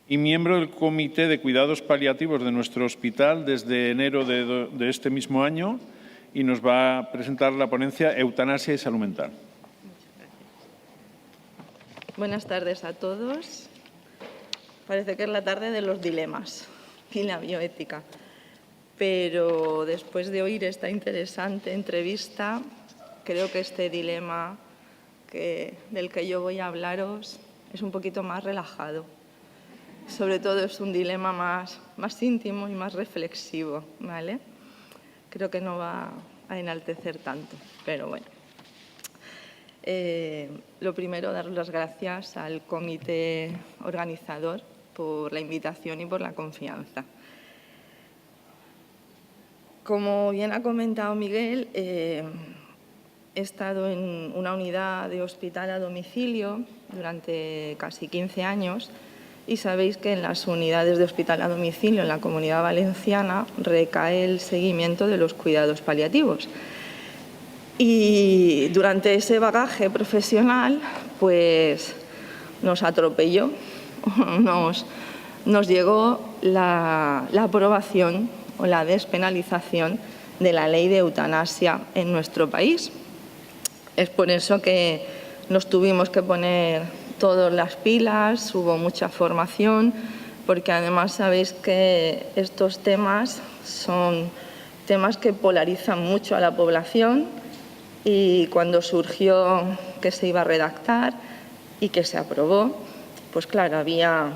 y miembro del Comité de Cuidados Paliativos de nuestro hospital desde enero de este mismo año, y nos va a presentar la ponencia Eutanasia y Salud Mental. Buenas tardes a todos. Parece que es la tarde de los dilemas y la bioética, pero después de oír esta interesante entrevista, creo que este dilema del que yo voy a hablaros es un poquito más relajado. Sobre todo es un dilema más íntimo y más reflexivo, ¿vale? Creo que no va a enaltecer tanto, pero bueno. Lo primero, dar las gracias al comité organizador por la invitación y por la confianza. Como bien ha comentado Miguel, he estado en una unidad de hospital a domicilio durante casi 15 años y sabéis que en las unidades de hospital a domicilio en la Comunidad Valenciana recae el seguimiento de los cuidados paliativos. Y durante ese bagaje profesional, pues nos atropelló, nos llegó la aprobación o la despenalización de la ley de eutanasia en nuestro país. Es por eso que nos tuvimos que poner todas las pilas, hubo mucha formación, porque además sabéis que estos temas son temas que polarizan mucho a la población, y cuando surgió que se iba a redactar y que se aprobó, pues claro, había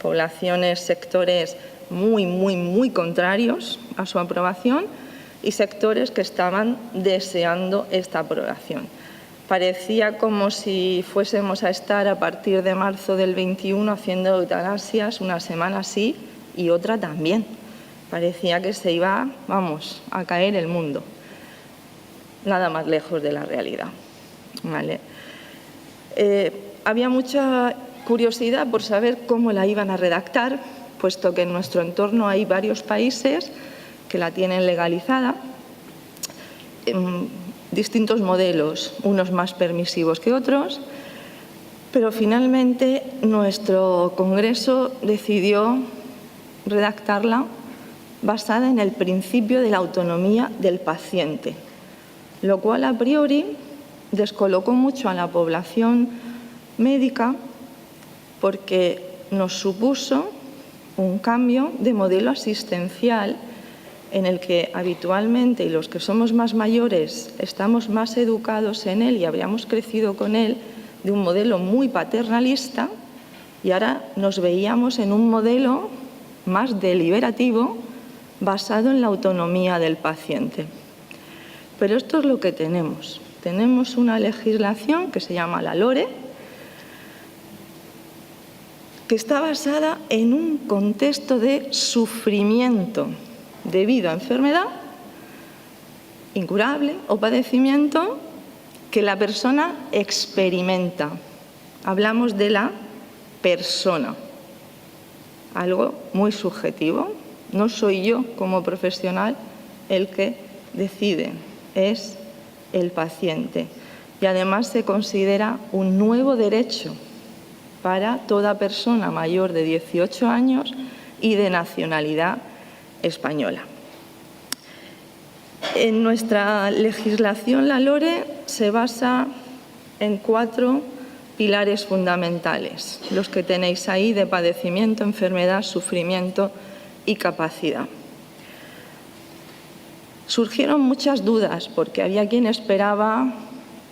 poblaciones, sectores muy contrarios a su aprobación y sectores que estaban deseando esta aprobación. Parecía como si fuésemos a estar a partir de marzo del 21 haciendo eutanasias una semana sí y otra también. Parecía que se iba, a caer el mundo. Nada más lejos de la realidad, ¿vale? Había mucha curiosidad por saber cómo la iban a redactar, puesto que en nuestro entorno hay varios países que la tienen legalizada, distintos modelos, unos más permisivos que otros, pero finalmente nuestro Congreso decidió redactarla basada en el principio de la autonomía del paciente, lo cual a priori descolocó mucho a la población médica porque nos supuso un cambio de modelo asistencial en el que habitualmente, y los que somos más mayores, estamos más educados en él y habíamos crecido con él, de un modelo muy paternalista, y ahora nos veíamos en un modelo más deliberativo basado en la autonomía del paciente. Pero esto es lo que tenemos. Tenemos una legislación que se llama la LORE, que está basada en un contexto de sufrimiento debido a enfermedad incurable o padecimiento que la persona experimenta. Hablamos de la persona, algo muy subjetivo. No soy yo como profesional el que decide, es el paciente. Y además se considera un nuevo derecho para toda persona mayor de 18 años y de nacionalidad española. En nuestra legislación, la LORE se basa en 4 pilares fundamentales, los que tenéis ahí de padecimiento, enfermedad, sufrimiento y capacidad. Surgieron muchas dudas porque había quien esperaba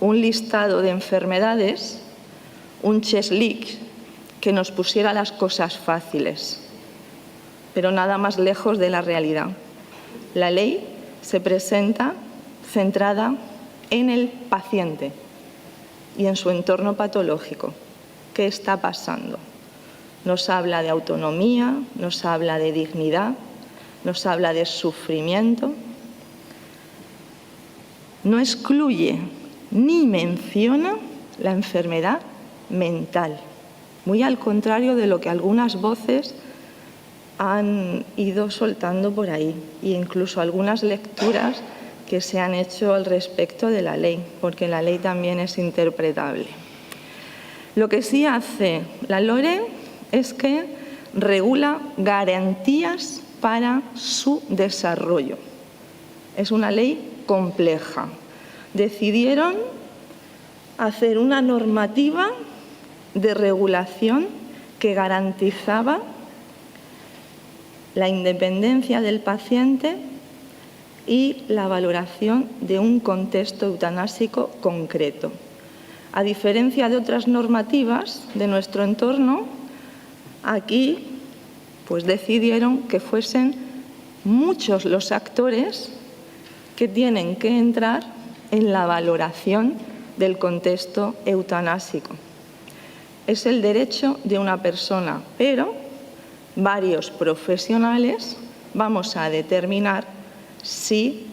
un listado de enfermedades, un checklist que nos pusiera las cosas fáciles, pero nada más lejos de la realidad. La ley se presenta centrada en el paciente y en su entorno patológico. ¿Qué está pasando? Nos habla de autonomía, nos habla de dignidad, nos habla de sufrimiento. No excluye ni menciona la enfermedad mental, muy al contrario de lo que algunas voces han ido soltando por ahí, e incluso algunas lecturas que se han hecho al respecto de la ley, porque la ley también es interpretable. Lo que sí hace la LORE es que regula garantías para su desarrollo. Es una ley compleja. Decidieron hacer una normativa de regulación que garantizaba la independencia del paciente y la valoración de un contexto eutanásico concreto. A diferencia de otras normativas de nuestro entorno, aquí pues decidieron que fuesen muchos los actores que tienen que entrar en la valoración del contexto eutanásico. Es el derecho de una persona, pero varios profesionales vamos a determinar si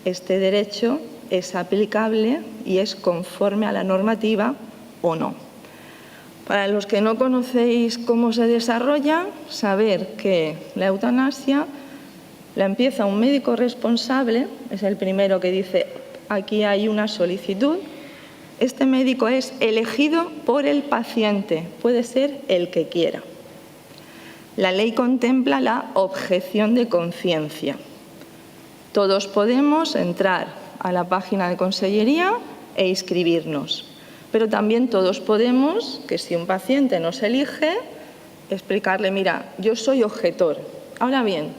este derecho es aplicable y es conforme a la normativa o no. Para los que no conocéis cómo se desarrolla, saber que la eutanasia la empieza un médico responsable, es el primero que dice, aquí hay una solicitud. Este médico es elegido por el paciente, puede ser el que quiera. La ley contempla la objeción de conciencia. Todos podemos entrar a la página de Consellería e inscribirnos, pero también todos podemos, que si un paciente nos elige, explicarle, mira, yo soy objetor. Ahora bien,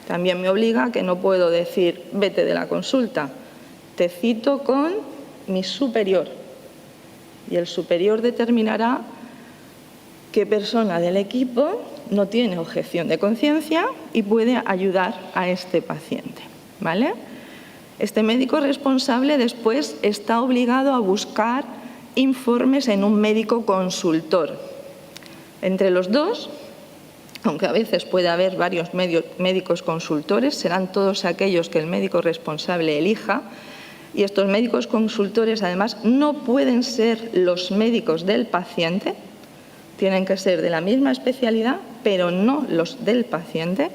también me obliga que no puedo decir, vete de la consulta, te cito con mi superior. Y el superior determinará qué persona del equipo no tiene objeción de conciencia y puede ayudar a este paciente, ¿vale? Este médico responsable después está obligado a buscar informes en un médico consultor. Entre los dos, aunque a veces puede haber varios médicos consultores, serán todos aquellos que el médico responsable elija. Y estos médicos consultores, además, no pueden ser los médicos del paciente, tienen que ser de la misma especialidad, pero no los del paciente.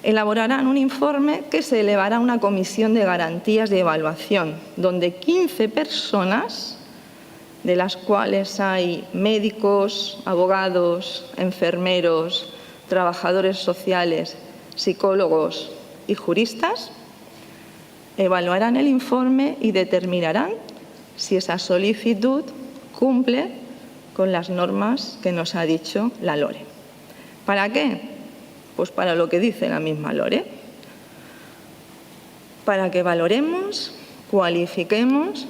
Elaborarán un informe que se elevará a una comisión de garantías de evaluación, donde 15 personas, de las cuales hay médicos, abogados, enfermeros, trabajadores sociales, psicólogos y juristas, evaluarán el informe y determinarán si esa solicitud cumple con las normas que nos ha dicho la LORE. ¿Para qué? Pues para lo que dice la misma LORE. Para que valoremos, cualifiquemos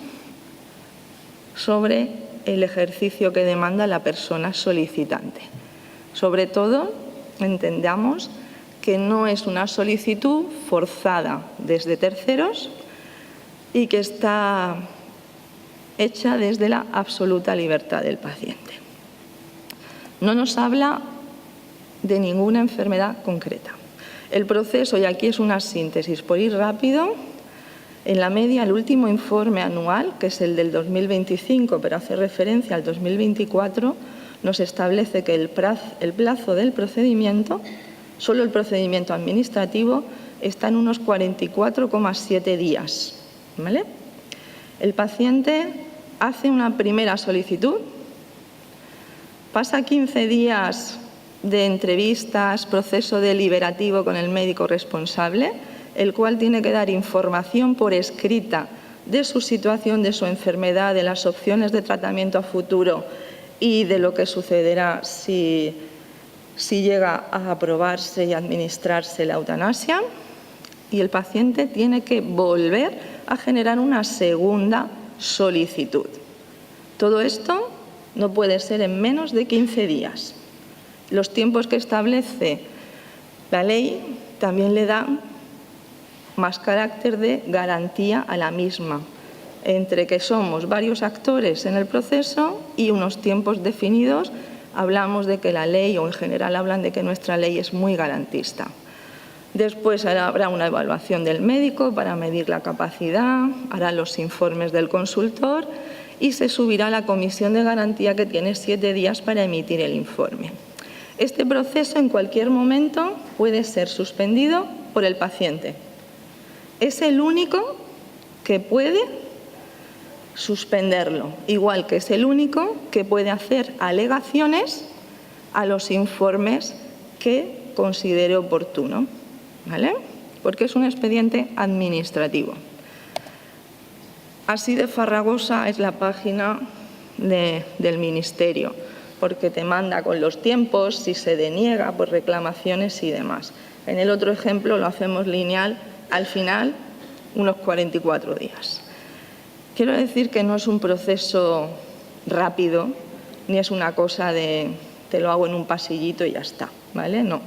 sobre el ejercicio que demanda la persona solicitante. Sobre todo, entendamos que no es una solicitud forzada desde terceros y que está hecha desde la absoluta libertad del paciente. No nos habla de ninguna enfermedad concreta. El proceso, y aquí es una síntesis por ir rápido, en la media el último informe anual, que es el del 2025, pero hace referencia al 2024, nos establece que el plazo del procedimiento, solo el procedimiento administrativo, está en unos 44,7 días. ¿Vale? El paciente hace una primera solicitud, pasa 15 días de entrevistas, proceso deliberativo con el médico responsable, el cual tiene que dar información por escrita de su situación, de su enfermedad, de las opciones de tratamiento a futuro y de lo que sucederá si llega a aprobarse y administrarse la eutanasia. Y el paciente tiene que volver a generar una segunda solicitud. Todo esto no puede ser en menos de 15 días. Los tiempos que establece la ley también le dan más carácter de garantía a la misma, entre que somos varios actores en el proceso y unos tiempos definidos. Hablamos de que la ley, o en general hablan de que nuestra ley es muy garantista. Después habrá una evaluación del médico para medir la capacidad, hará los informes del consultor y se subirá a la comisión de garantía, que tiene 7 días para emitir el informe. Este proceso en cualquier momento puede ser suspendido por el paciente. Es el único que puede suspenderlo, igual que es el único que puede hacer alegaciones a los informes que considere oportuno, ¿vale? Porque es un expediente administrativo. Así de farragosa es la página del Ministerio, porque te manda con los tiempos, si se deniega, pues reclamaciones y demás. En el otro ejemplo lo hacemos lineal, al final unos 44 días. Quiero decir que no es un proceso rápido, ni es una cosa de te lo hago en un pasillito y ya está, ¿vale? No,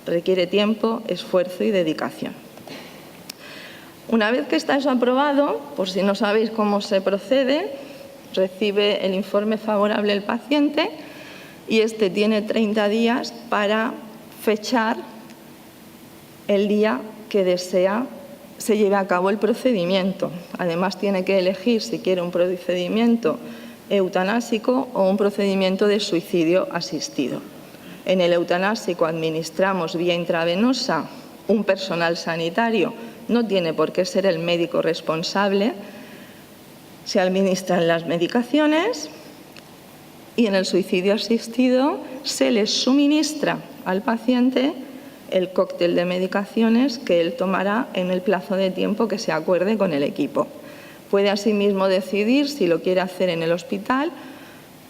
requiere tiempo, esfuerzo y dedicación. Una vez que está eso aprobado, por si no sabéis cómo se procede, recibe el informe favorable el paciente y este tiene 30 días para fechar el día que desea se lleve a cabo el procedimiento. Además, tiene que elegir si quiere un procedimiento eutanásico o un procedimiento de suicidio asistido. En el eutanásico administramos vía intravenosa un personal sanitario, no tiene por qué ser el médico responsable, se administran las medicaciones y en el suicidio asistido se le suministra al paciente el cóctel de medicaciones que él tomará en el plazo de tiempo que se acuerde con el equipo. Puede asimismo decidir si lo quiere hacer en el hospital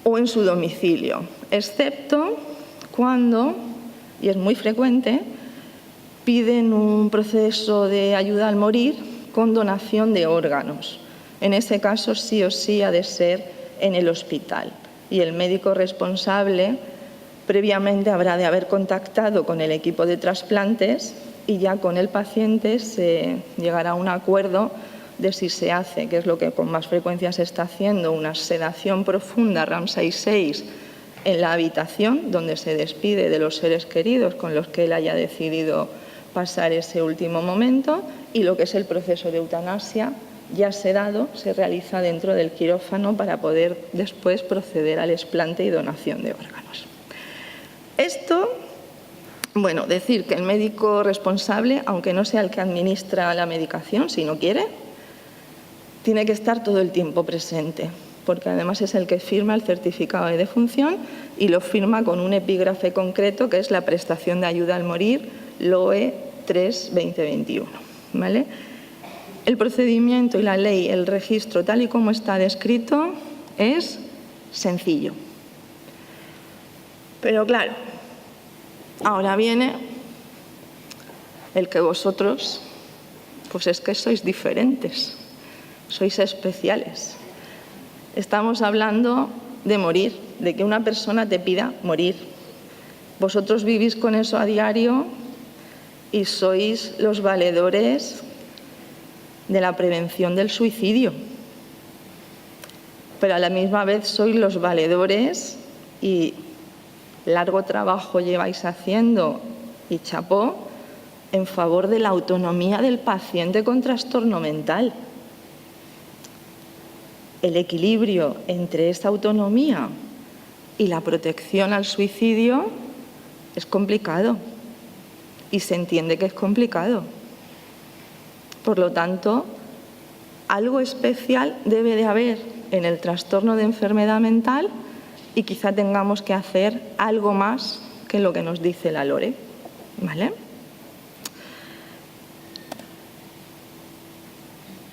o en su domicilio, excepto cuando, y es muy frecuente, piden un proceso de ayuda al morir con donación de órganos. En ese caso, sí o sí ha de ser en el hospital y el médico responsable previamente habrá de haber contactado con el equipo de trasplantes y ya con el paciente se llegará a un acuerdo de si se hace, que es lo que con más frecuencia se está haciendo, una sedación profunda Ramsay 6 en la habitación donde se despide de los seres queridos con los que él haya decidido pasar ese último momento, y lo que es el proceso de eutanasia ya sedado se realiza dentro del quirófano para poder después proceder al explante y donación de órganos. Esto, bueno, decir que el médico responsable, aunque no sea el que administra la medicación, si no quiere, tiene que estar todo el tiempo presente, porque además es el que firma el certificado de defunción y lo firma con un epígrafe concreto que es la prestación de ayuda al morir LOE 3-2021, ¿vale? El procedimiento y la ley, el registro, tal y como está descrito, es sencillo. Pero claro, ahora viene el que vosotros, pues es que sois diferentes, sois especiales. Estamos hablando de morir, de que una persona te pida morir. Vosotros vivís con eso a diario y sois los valedores de la prevención del suicidio. Pero a la misma vez sois los valedores y largo trabajo lleváis haciendo, y chapó, en favor de la autonomía del paciente con trastorno mental. El equilibrio entre esta autonomía y la protección al suicidio es complicado y se entiende que es complicado. Por lo tanto, algo especial debe de haber en el trastorno de enfermedad mental y quizá tengamos que hacer algo más que lo que nos dice la LORE, ¿vale?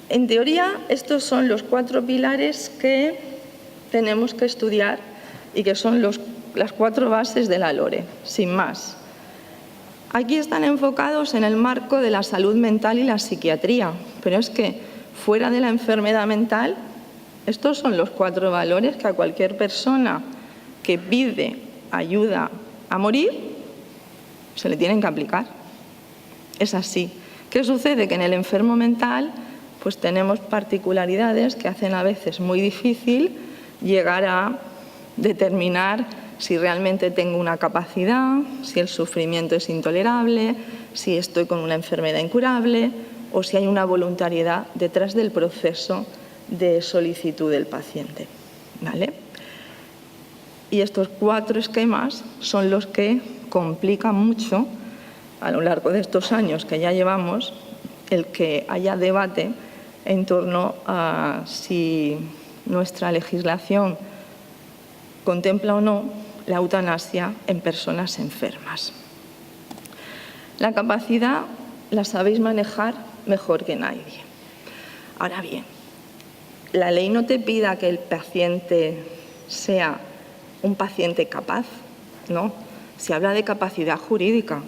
En teoría, estos son los 4 pilares que tenemos que estudiar y que son las 4 bases de la LORE, sin más. Aquí están enfocados en el marco de la salud mental y la psiquiatría, pero es que fuera de la enfermedad mental, estos son los 4 valores que a cualquier persona que pide ayuda a morir se le tienen que aplicar. Es así. ¿Qué sucede? Que en el enfermo mental pues tenemos particularidades que hacen a veces muy difícil llegar a determinar si realmente tengo una capacidad, si el sufrimiento es intolerable, si estoy con una enfermedad incurable o si hay una voluntariedad detrás del proceso de solicitud del paciente, ¿vale? Y estos 4 esquemas son los que complican mucho a lo largo de estos años que ya llevamos el que haya debate en torno a si nuestra legislación contempla o no la eutanasia en personas enfermas. La capacidad la sabéis manejar mejor que nadie. Ahora bien, la ley no te pida que el paciente sea un paciente capaz, ¿no? Se habla de capacidad jurídica,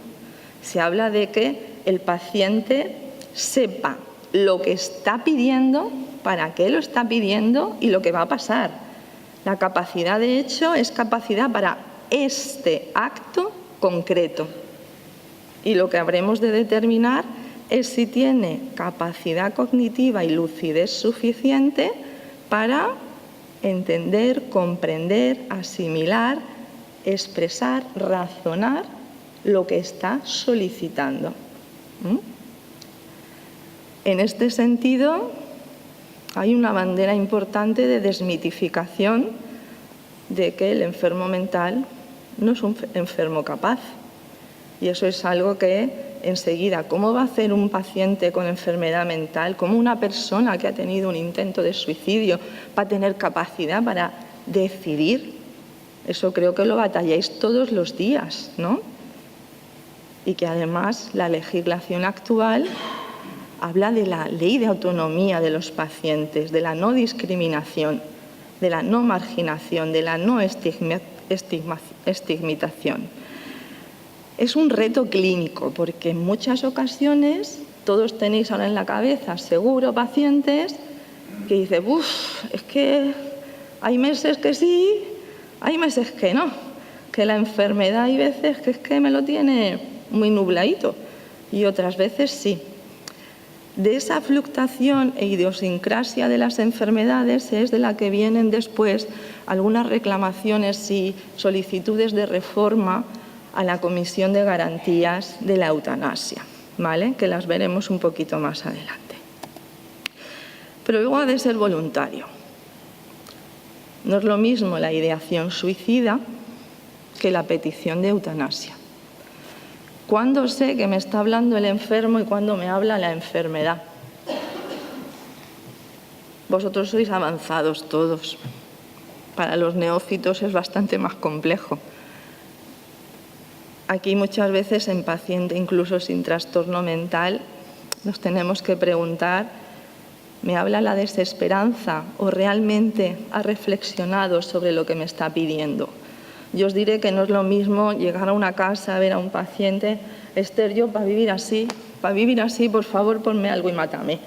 se habla de que el paciente sepa lo que está pidiendo, para qué lo está pidiendo y lo que va a pasar. La capacidad, de hecho, es capacidad para este acto concreto. Y lo que habremos de determinar es si tiene capacidad cognitiva y lucidez suficiente para entender, comprender, asimilar, expresar, razonar lo que está solicitando. En este sentido, hay una bandera importante de desmitificación de que el enfermo mental no es un enfermo capaz. Y eso es algo que enseguida, ¿cómo va a hacer un paciente con enfermedad mental? ¿Cómo una persona que ha tenido un intento de suicidio va a tener capacidad para decidir? Eso creo que lo batalláis todos los días, ¿no? Y que además la legislación actual habla de la ley de autonomía de los pacientes, de la no discriminación, de la no marginación, de la no estigmatización. Es un reto clínico porque en muchas ocasiones todos tenéis ahora en la cabeza, seguro, pacientes que dicen, es que hay meses que sí, hay meses que no, que la enfermedad hay veces que es que me lo tiene muy nubladito y otras veces sí. De esa fluctuación e idiosincrasia de las enfermedades es de la que vienen después algunas reclamaciones y solicitudes de reforma a la Comisión de Garantías de la Eutanasia, ¿vale? Que las veremos un poquito más adelante. Pero luego ha de ser voluntario. No es lo mismo la ideación suicida que la petición de eutanasia. ¿Cuándo sé que me está hablando el enfermo y cuándo me habla la enfermedad? Vosotros sois avanzados todos. Para los neófitos es bastante más complejo. Aquí muchas veces en paciente, incluso sin trastorno mental, nos tenemos que preguntar, ¿me habla la desesperanza o realmente ha reflexionado sobre lo que me está pidiendo? Yo os diré que no es lo mismo llegar a una casa a ver a un paciente, Esther, yo para vivir así, por favor, ponme algo y mátame.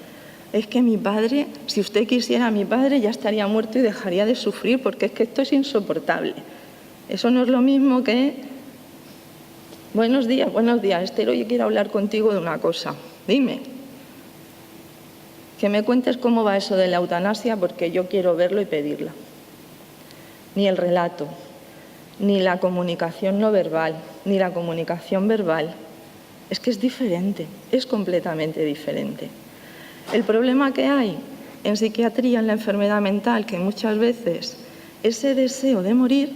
Es que mi padre, si usted quisiera, mi padre ya estaría muerto y dejaría de sufrir porque es que esto es insoportable. Eso no es lo mismo que, buenos días, Esther, hoy quiero hablar contigo de una cosa. Dime, que me cuentes cómo va eso de la eutanasia porque yo quiero verlo y pedirla. Ni el relato, ni la comunicación no verbal, ni la comunicación verbal. Es que es diferente, es completamente diferente. El problema que hay en psiquiatría, en la enfermedad mental, que muchas veces ese deseo de morir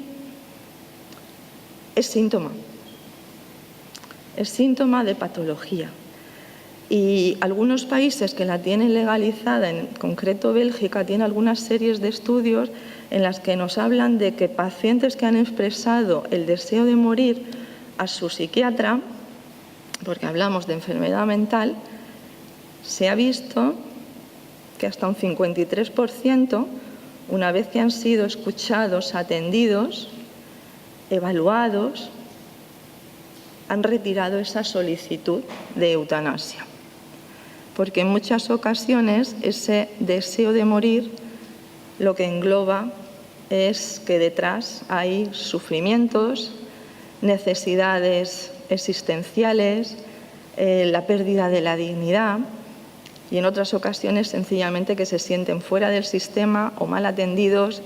es síntoma de patología. Y algunos países que la tienen legalizada, en concreto Bélgica, tiene algunas series de estudios en las que nos hablan de que pacientes que han expresado el deseo de morir a su psiquiatra, porque hablamos de enfermedad mental, se ha visto que hasta un 53%, una vez que han sido escuchados, atendidos, evaluados, han retirado esa solicitud de eutanasia. Porque en muchas ocasiones ese deseo de morir lo que engloba es que detrás hay sufrimientos, necesidades existenciales, la pérdida de la dignidad y en otras ocasiones sencillamente que se sienten fuera del sistema o mal atendidos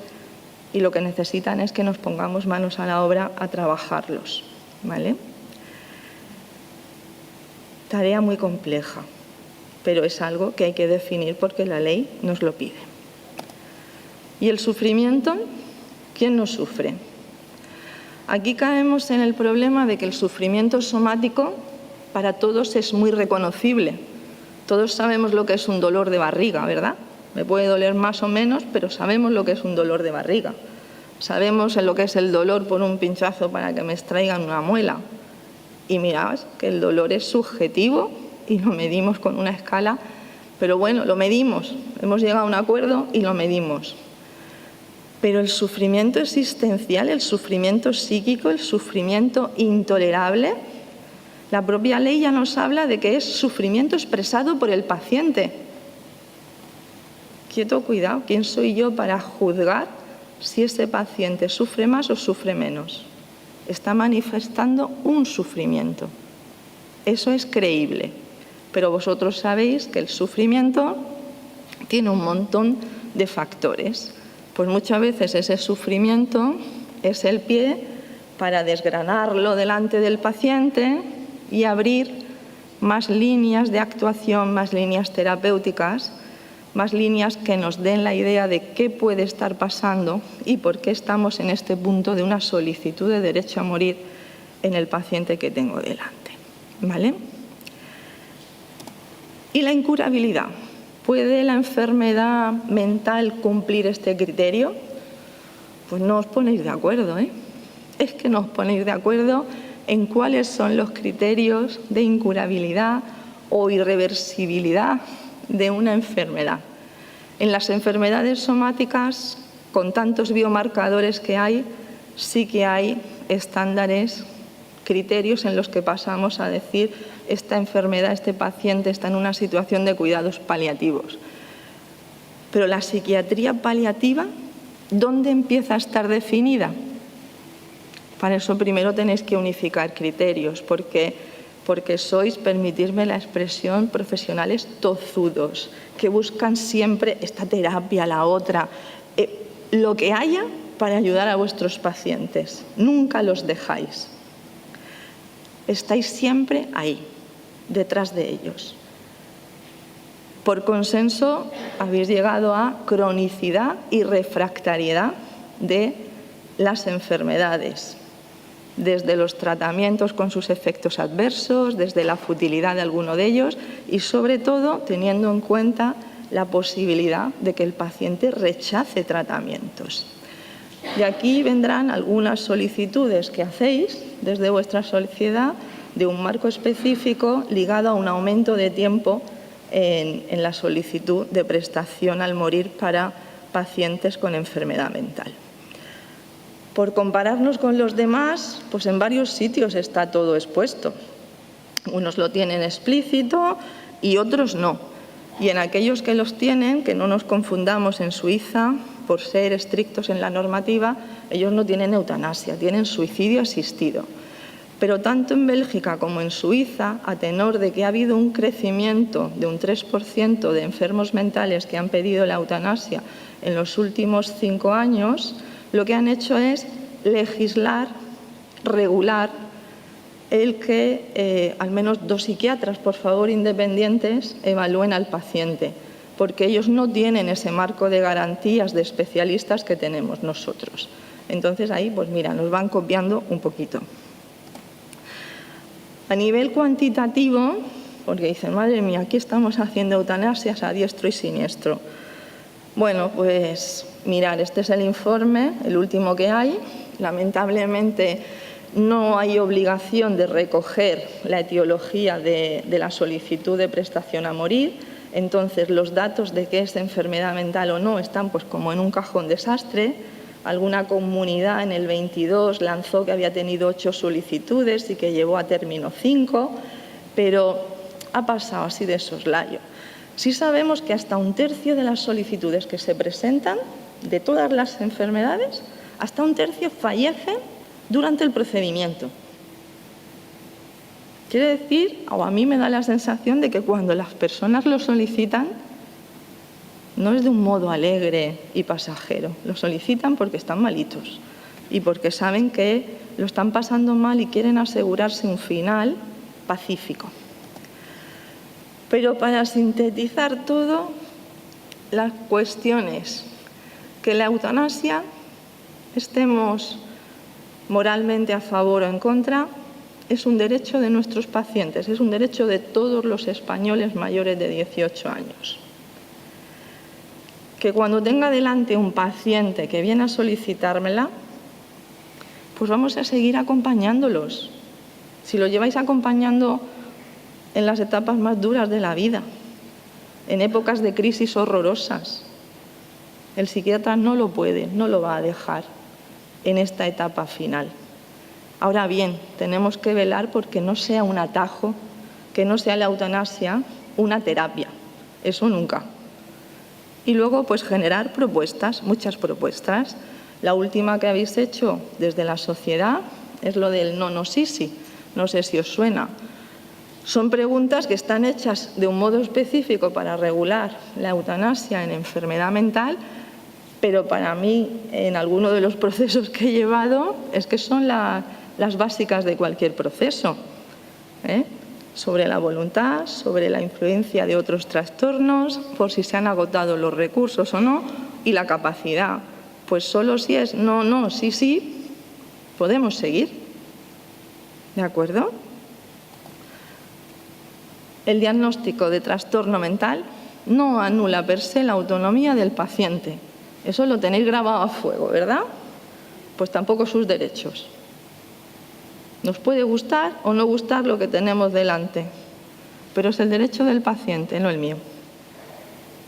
y lo que necesitan es que nos pongamos manos a la obra a trabajarlos, ¿vale? Tarea muy compleja, pero es algo que hay que definir porque la ley nos lo pide. ¿Y el sufrimiento? ¿Quién no sufre? Aquí caemos en el problema de que el sufrimiento somático para todos es muy reconocible. Todos sabemos lo que es un dolor de barriga, ¿verdad? Me puede doler más o menos, pero sabemos lo que es un dolor de barriga. Sabemos en lo que es el dolor por un pinchazo para que me extraigan una muela. Y mirad que el dolor es subjetivo y lo medimos con una escala, pero bueno, lo medimos, hemos llegado a un acuerdo y lo medimos. Pero el sufrimiento existencial, el sufrimiento psíquico, el sufrimiento intolerable, la propia ley ya nos habla de que es sufrimiento expresado por el paciente. Quieto, cuidado, ¿quién soy yo para juzgar si ese paciente sufre más o sufre menos? Está manifestando un sufrimiento. Eso es creíble. Pero vosotros sabéis que el sufrimiento tiene un montón de factores. Pues muchas veces ese sufrimiento es el pie para desgranarlo delante del paciente y abrir más líneas de actuación, más líneas terapéuticas, más líneas que nos den la idea de qué puede estar pasando y por qué estamos en este punto de una solicitud de derecho a morir en el paciente que tengo delante. ¿Vale? Y la incurabilidad. ¿Puede la enfermedad mental cumplir este criterio? Pues no os ponéis de acuerdo, ¿eh? Es que no os ponéis de acuerdo en cuáles son los criterios de incurabilidad o irreversibilidad de una enfermedad. En las enfermedades somáticas, con tantos biomarcadores que hay, sí que hay estándares, criterios en los que pasamos a decir esta enfermedad, este paciente está en una situación de cuidados paliativos. Pero la psiquiatría paliativa, ¿dónde empieza a estar definida? Para eso primero tenéis que unificar criterios, porque sois, permitirme la expresión, profesionales tozudos, que buscan siempre esta terapia, la otra, lo que haya para ayudar a vuestros pacientes. Nunca los dejáis. Estáis siempre ahí, detrás de ellos. Por consenso habéis llegado a cronicidad y refractariedad de las enfermedades, desde los tratamientos con sus efectos adversos, desde la futilidad de alguno de ellos y sobre todo teniendo en cuenta la posibilidad de que el paciente rechace tratamientos. De aquí vendrán algunas solicitudes que hacéis desde vuestra sociedad de un marco específico ligado a un aumento de tiempo en la solicitud de prestación al morir para pacientes con enfermedad mental. Por compararnos con los demás, pues en varios sitios está todo expuesto. Unos lo tienen explícito y otros no. Y en aquellos que los tienen, que no nos confundamos, en Suiza, por ser estrictos en la normativa, ellos no tienen eutanasia, tienen suicidio asistido. Pero tanto en Bélgica como en Suiza, a tenor de que ha habido un crecimiento de un 3% de enfermos mentales que han pedido la eutanasia en los últimos 5 años, lo que han hecho es legislar, regular, el que al menos 2 psiquiatras, por favor, independientes, evalúen al paciente, porque ellos no tienen ese marco de garantías de especialistas que tenemos nosotros. Entonces ahí, pues mira, nos van copiando un poquito. A nivel cuantitativo, porque dicen, madre mía, aquí estamos haciendo eutanasias a diestro y siniestro. Bueno, pues mirad, este es el informe, el último que hay. Lamentablemente no hay obligación de recoger la etiología de la solicitud de prestación a morir. Entonces, los datos de que es enfermedad mental o no están pues como en un cajón desastre. Alguna comunidad en el 22 lanzó que había tenido 8 solicitudes y que llevó a término 5, pero ha pasado así de soslayo. Sí sabemos que hasta 1/3 de las solicitudes que se presentan, de todas las enfermedades, hasta 1/3 fallecen durante el procedimiento. Quiere decir, o a mí me da la sensación de que cuando las personas lo solicitan, no es de un modo alegre y pasajero. Lo solicitan porque están malitos y porque saben que lo están pasando mal y quieren asegurarse un final pacífico. Pero para sintetizar todo, la cuestión es que la eutanasia, estemos moralmente a favor o en contra, es un derecho de nuestros pacientes, es un derecho de todos los españoles mayores de 18 años. que cuando tenga delante un paciente que viene a solicitármela, pues vamos a seguir acompañándolos. Si lo lleváis acompañando en las etapas más duras de la vida, en épocas de crisis horrorosas, el psiquiatra no lo puede, no lo va a dejar en esta etapa final. Ahora bien, tenemos que velar porque no sea un atajo, que no sea la eutanasia una terapia, eso nunca. Y luego, pues generar propuestas, muchas propuestas. La última que habéis hecho desde la sociedad es lo del no, no, sí, sí. No sé si os suena. Son preguntas que están hechas de un modo específico para regular la eutanasia en enfermedad mental, pero para mí, en alguno de los procesos que he llevado, es que son las básicas de cualquier proceso, sobre la voluntad, sobre la influencia de otros trastornos, por si se han agotado los recursos o no, y la capacidad. Pues solo si es no, no, sí, sí, podemos seguir. ¿De acuerdo? El diagnóstico de trastorno mental no anula per se la autonomía del paciente. Eso lo tenéis grabado a fuego, ¿verdad? Pues tampoco sus derechos. Nos puede gustar o no gustar lo que tenemos delante, pero es el derecho del paciente, no el mío.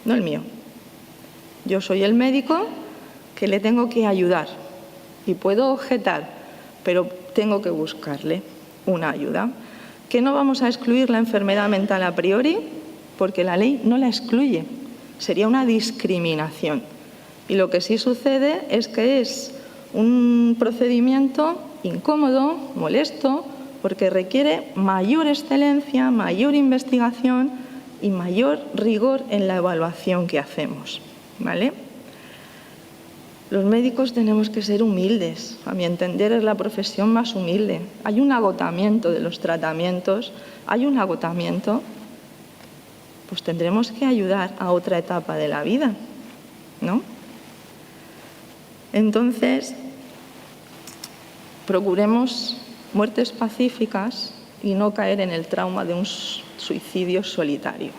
No el mío. Yo soy el médico que le tengo que ayudar y puedo objetar, pero tengo que buscarle una ayuda. Que no vamos a excluir la enfermedad mental a priori, porque la ley no la excluye. Sería una discriminación. Y lo que sí sucede es que es un procedimiento incómodo, molesto, porque requiere mayor excelencia, mayor investigación y mayor rigor en la evaluación que hacemos, ¿vale? Los médicos tenemos que ser humildes. A mi entender, es la profesión más humilde. Hay un agotamiento de los tratamientos, hay un agotamiento, pues tendremos que ayudar a otra etapa de la vida, ¿no? Entonces, procuremos muertes pacíficas y no caer en el trauma de un suicidio solitario.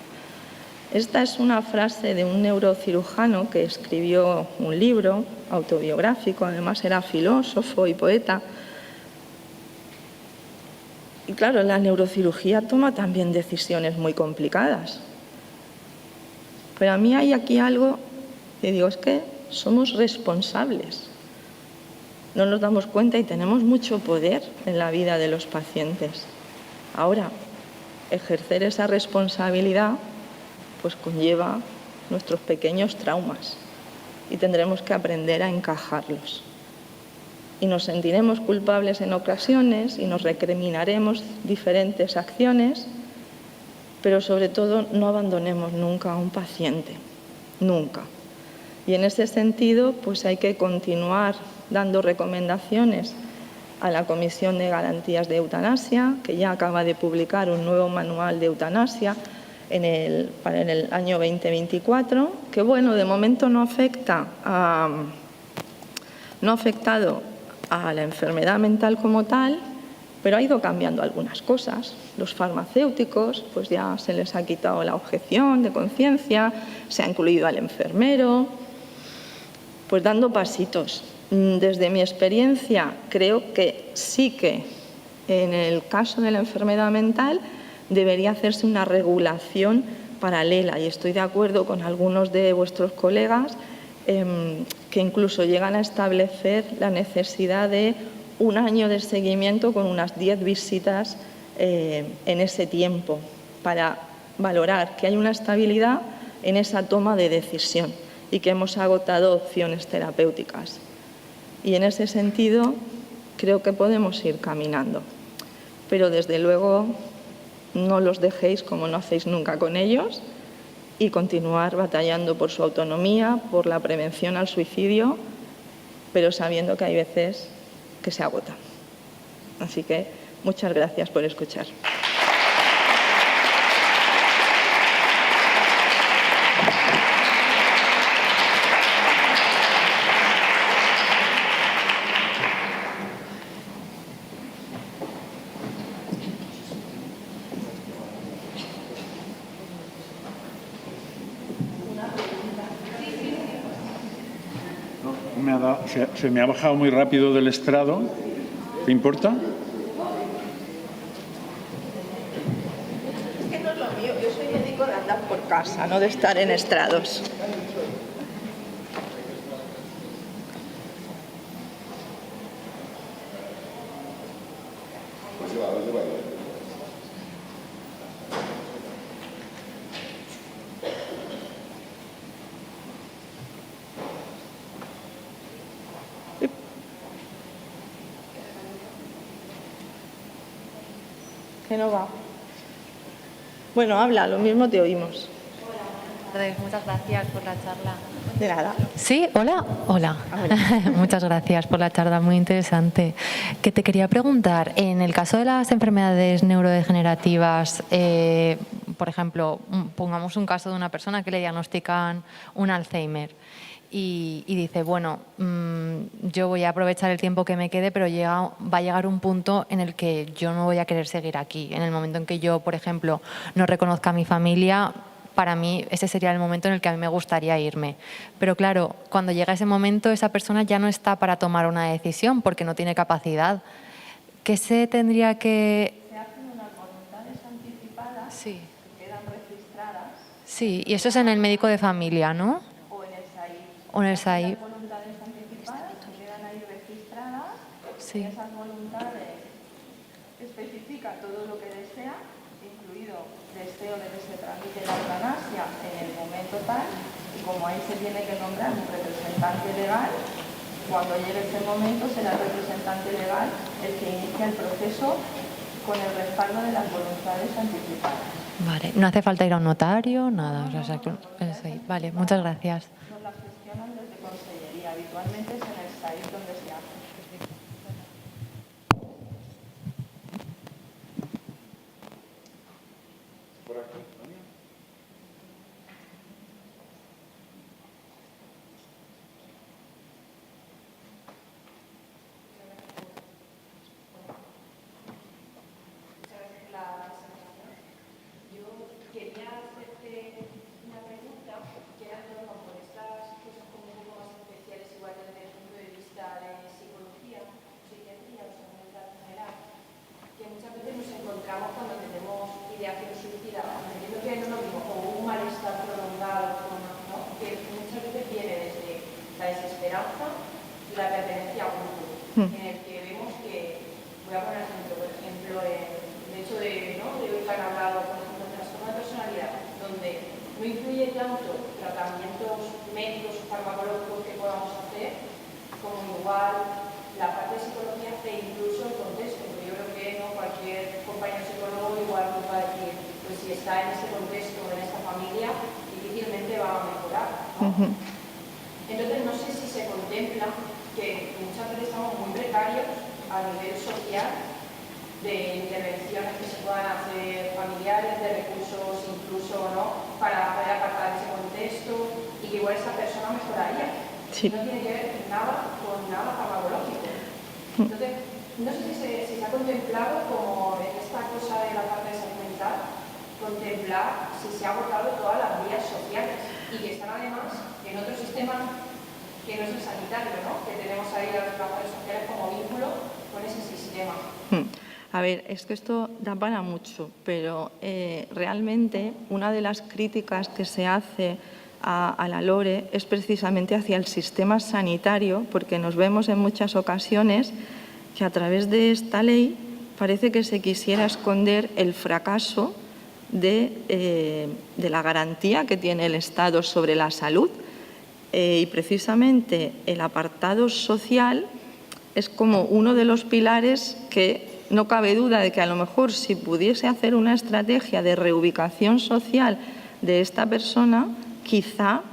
Esta es una frase de un neurocirujano que escribió un libro autobiográfico, además era filósofo y poeta. Y claro, la neurocirugía toma también decisiones muy complicadas. Pero a mí hay aquí algo que digo, es que somos responsables. No nos damos cuenta y tenemos mucho poder en la vida de los pacientes. Ahora, ejercer esa responsabilidad pues conlleva nuestros pequeños traumas y tendremos que aprender a encajarlos. Y nos sentiremos culpables en ocasiones y nos recriminaremos diferentes acciones, pero sobre todo no abandonemos nunca a un paciente, nunca. Y en ese sentido, pues hay que continuar dando recomendaciones a la Comisión de Garantías de Eutanasia, que ya acaba de publicar un nuevo manual de eutanasia para el año 2024, que bueno, de momento no ha afectado a la enfermedad mental como tal, pero ha ido cambiando algunas cosas. Los farmacéuticos, pues ya se les ha quitado la objeción de conciencia, se ha incluido al enfermero, pues dando pasitos. Desde mi experiencia, creo que sí que en el caso de la enfermedad mental debería hacerse una regulación paralela, y estoy de acuerdo con algunos de vuestros colegas que incluso llegan a establecer la necesidad de un año de seguimiento con unas 10 visitas en ese tiempo para valorar que hay una estabilidad en esa toma de decisión y que hemos agotado opciones terapéuticas. Y en ese sentido creo que podemos ir caminando. Pero desde luego no los dejéis como no hacéis nunca con ellos y continuar batallando por su autonomía, por la prevención al suicidio, pero sabiendo que hay veces que se agotan. Así que muchas gracias por escuchar. Se me ha bajado muy rápido del estrado. ¿Te importa? Es que no es lo mío, yo soy médico de andar por casa, no de estar en estrados. Que no va. Bueno, habla, lo mismo te oímos. Muchas gracias por la charla. De nada. ¿Sí? ¿Hola? Hola. Ahora. Muchas gracias por la charla, muy interesante. Que te quería preguntar, en el caso de las enfermedades neurodegenerativas, por ejemplo, pongamos un caso de una persona que le diagnostican un Alzheimer y dice, bueno, yo voy a aprovechar el tiempo que me quede, pero va a llegar un punto en el que yo no voy a querer seguir aquí. En el momento en que yo, por ejemplo, no reconozca a mi familia, para mí ese sería el momento en el que a mí me gustaría irme. Pero claro, cuando llega ese momento, esa persona ya no está para tomar una decisión porque no tiene capacidad. ¿Qué se tendría que...? Se hacen unas voluntades anticipadas Sí. que quedan registradas. Sí, y eso es en el médico de familia, ¿no? O en el SAIP. O en el SAIP. Las voluntades anticipadas que quedan ahí registradas. Sí. Y esas voluntades especifican todo lo que desea, incluido deseo de que se tramite la eutanasia en el momento tal, y como ahí se tiene que nombrar un representante legal, cuando llegue ese momento será el representante legal el que inicia el proceso con el respaldo de las voluntades anticipadas. Vale, no hace falta ir a un notario, nada. O sea, vale, muchas gracias. Nos las gestionan desde Consellería, habitualmente es en el SAIP donde se hace. La pertenencia a un grupo, en el que vemos que, voy a poner ejemplo, por ejemplo, el hecho de hoy que han hablado, por ejemplo, de trastorno de personalidad, donde no influye tanto tratamientos médicos o farmacológicos que podamos hacer, como igual la parte de psicología e incluso el contexto, porque yo creo que cualquier compañero psicólogo igual nos va a decir, pues si está en ese contexto, en esta familia, difícilmente va a mejorar, ¿no? Entonces, no sé si se contempla que muchas veces estamos muy precarios a nivel social de intervenciones que se puedan hacer familiares, de recursos incluso para poder apartar ese contexto y que igual esa persona mejoraría. Sí. No tiene que ver nada con nada farmacológico. Entonces, no sé si se ha contemplado como en esta cosa de la parte de salud mental, contemplar si se ha agotado todas las vías sociales y que están además en otro sistema que no es el sanitario, ¿no? Que tenemos ahí a los trabajadores sociales como vínculo con ese sistema. A ver, es que esto da para mucho, pero realmente una de las críticas que se hace a la LORE es precisamente hacia el sistema sanitario, porque nos vemos en muchas ocasiones que a través de esta ley parece que se quisiera esconder el fracaso de la garantía que tiene el Estado sobre la salud. Y precisamente el apartado social es como uno de los pilares que no cabe duda de que a lo mejor si pudiese hacer una estrategia de reubicación social de esta persona, quizá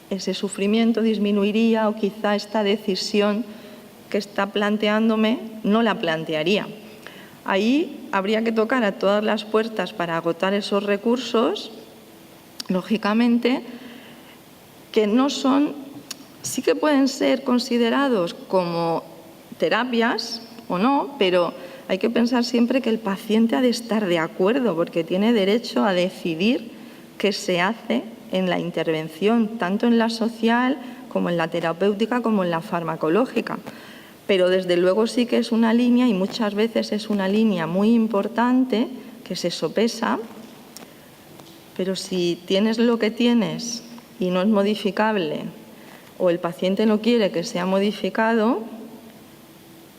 ese sufrimiento disminuiría o quizá esta decisión que está planteándome no la plantearía. Ahí habría que tocar a todas las puertas para agotar esos recursos, lógicamente, que no son, sí que pueden ser considerados como terapias o no, pero hay que pensar siempre que el paciente ha de estar de acuerdo porque tiene derecho a decidir qué se hace en la intervención, tanto en la social como en la terapéutica como en la farmacológica. Pero desde luego sí que es una línea, y muchas veces es una línea muy importante que se sopesa, pero si tienes lo que tienes y no es modificable, o el paciente no quiere que sea modificado,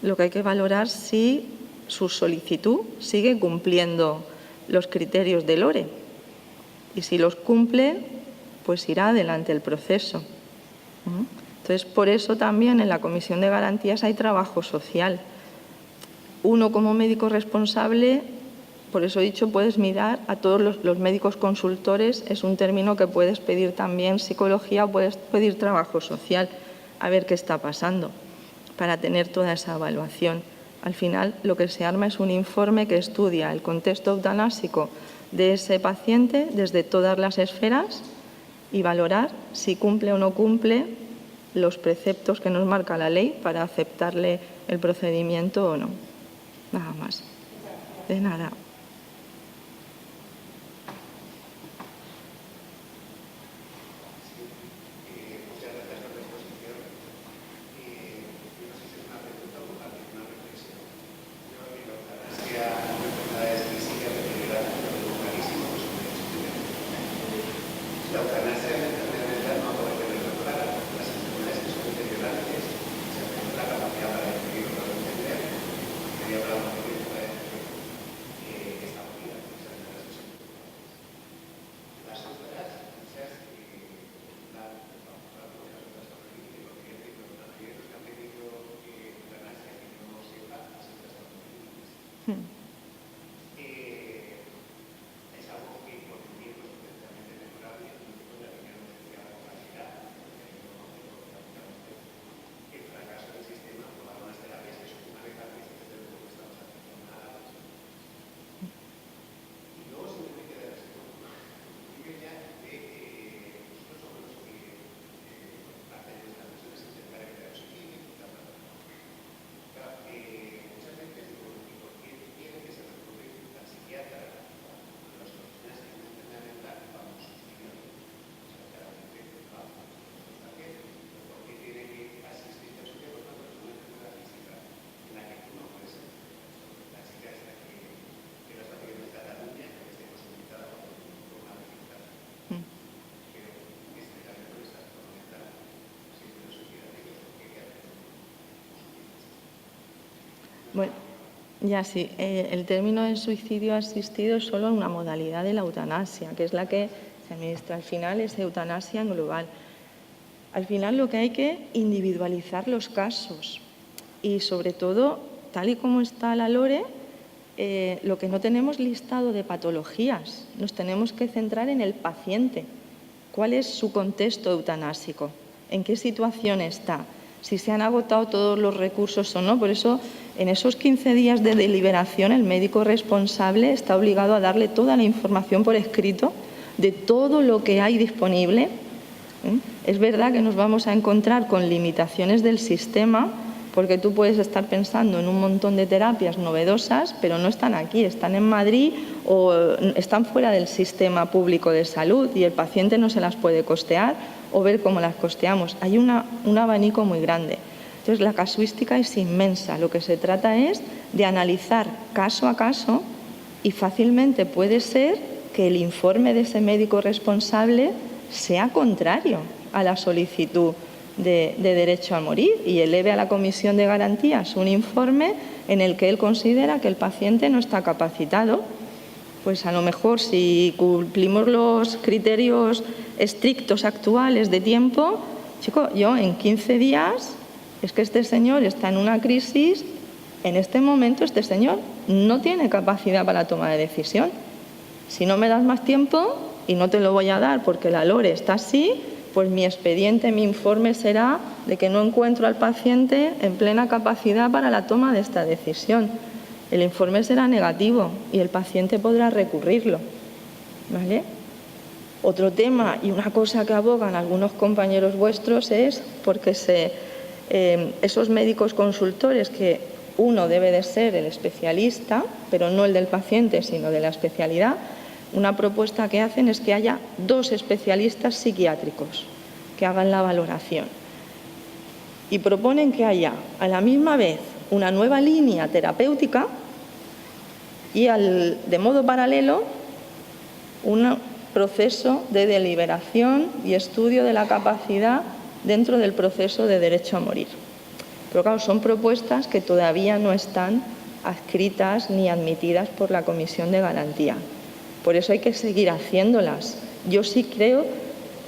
lo que hay que valorar es si su solicitud sigue cumpliendo los criterios del ORE. Y si los cumple, pues irá adelante el proceso. Entonces, por eso también en la Comisión de Garantías hay trabajo social. Uno como médico responsable, por eso he dicho, puedes mirar a todos los médicos consultores, es un término que puedes pedir también psicología o puedes pedir trabajo social, a ver qué está pasando, para tener toda esa evaluación. Al final, lo que se arma es un informe que estudia el contexto eutanásico de ese paciente desde todas las esferas y valorar si cumple o no cumple los preceptos que nos marca la ley para aceptarle el procedimiento o no. Nada más. De nada. Bueno, ya sí, el término de suicidio asistido es solo una modalidad de la eutanasia, que es la que se administra. Al final es eutanasia en global. Al final lo que hay que individualizar los casos y sobre todo, tal y como está la LORE, lo que no tenemos listado de patologías, nos tenemos que centrar en el paciente. ¿Cuál es su contexto eutanásico? ¿En qué situación está? Si se han agotado todos los recursos o no. Por eso, en esos 15 días de deliberación, el médico responsable está obligado a darle toda la información por escrito de todo lo que hay disponible. Es verdad que nos vamos a encontrar con limitaciones del sistema, porque tú puedes estar pensando en un montón de terapias novedosas, pero no están aquí, están en Madrid o están fuera del sistema público de salud y el paciente no se las puede costear o ver cómo las costeamos. Hay un abanico muy grande. Entonces, la casuística es inmensa. Lo que se trata es de analizar caso a caso y fácilmente puede ser que el informe de ese médico responsable sea contrario a la solicitud de derecho a morir y eleve a la Comisión de Garantías un informe en el que él considera que el paciente no está capacitado. Pues a lo mejor si cumplimos los criterios estrictos actuales de tiempo, chico, yo en 15 días, es que este señor está en una crisis, en este momento este señor no tiene capacidad para la toma de decisión. Si no me das más tiempo, y no te lo voy a dar porque la LORE está así, pues mi expediente, mi informe será de que no encuentro al paciente en plena capacidad para la toma de esta decisión. El informe será negativo y el paciente podrá recurrirlo, ¿vale? Otro tema y una cosa que abogan algunos compañeros vuestros es porque esos médicos consultores que uno debe de ser el especialista, pero no el del paciente, sino de la especialidad. Una propuesta que hacen es que haya 2 especialistas psiquiátricos que hagan la valoración. y proponen que haya a la misma vez una nueva línea terapéutica y de modo paralelo un proceso de deliberación y estudio de la capacidad dentro del proceso de derecho a morir. Pero claro, son propuestas que todavía no están adscritas ni admitidas por la Comisión de Garantía. Por eso hay que seguir haciéndolas. Yo sí creo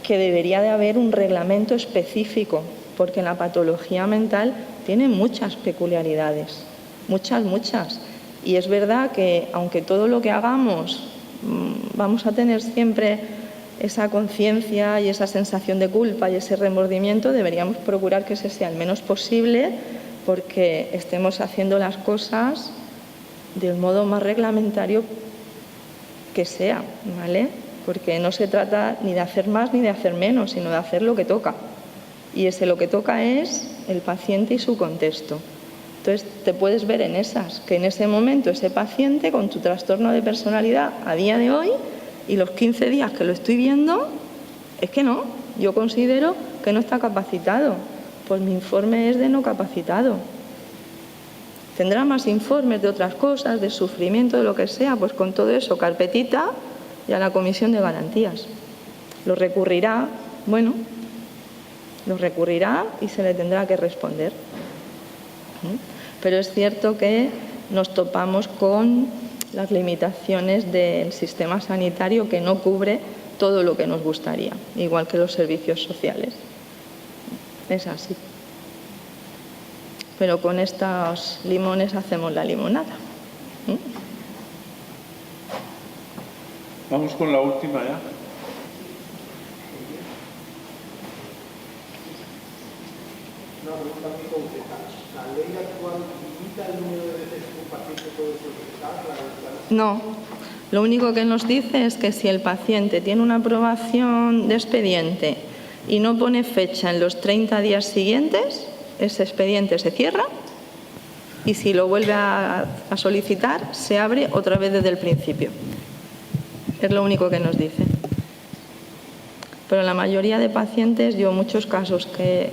que debería de haber un reglamento específico, porque la patología mental tiene muchas peculiaridades, muchas. Y es verdad que, aunque todo lo que hagamos vamos a tener siempre esa conciencia y esa sensación de culpa y ese remordimiento, deberíamos procurar que ese sea el menos posible, porque estemos haciendo las cosas del modo más reglamentario que sea, ¿vale? Porque no se trata ni de hacer más ni de hacer menos, sino de hacer lo que toca. Y lo que toca es el paciente y su contexto. Entonces, te puedes ver en esas, que en ese momento ese paciente con tu trastorno de personalidad a día de hoy y los 15 días que lo estoy viendo, es que no, yo considero que no está capacitado. Pues mi informe es de no capacitado. Tendrá más informes de otras cosas, de sufrimiento, de lo que sea, pues con todo eso, carpetita y a la Comisión de Garantías. Lo recurrirá, lo recurrirá y se le tendrá que responder. Pero es cierto que nos topamos con las limitaciones del sistema sanitario, que no cubre todo lo que nos gustaría, igual que los servicios sociales. Es así. Pero con estos limones hacemos la limonada. Vamos con la última ya. Una pregunta muy concreta. ¿La ley actual limita el número de veces que un paciente puede solicitar la eutanasia? No. Lo único que nos dice es que si el paciente tiene una aprobación de expediente y no pone fecha en los 30 días siguientes, ese expediente se cierra y si lo vuelve a solicitar, se abre otra vez desde el principio. Es lo único que nos dice. Pero la mayoría de pacientes, yo muchos casos que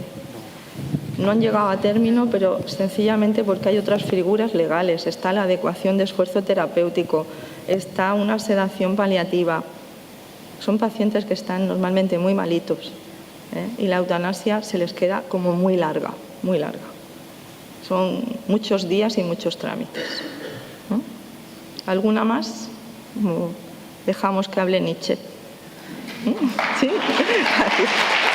no han llegado a término, pero sencillamente porque hay otras figuras legales. Está la adecuación de esfuerzo terapéutico, está una sedación paliativa. Son pacientes que están normalmente muy malitos, y la eutanasia se les queda como muy larga, muy larga. Son muchos días y muchos trámites. ¿Alguna más? Dejamos que hable Nietzsche. ¿Sí? Gracias.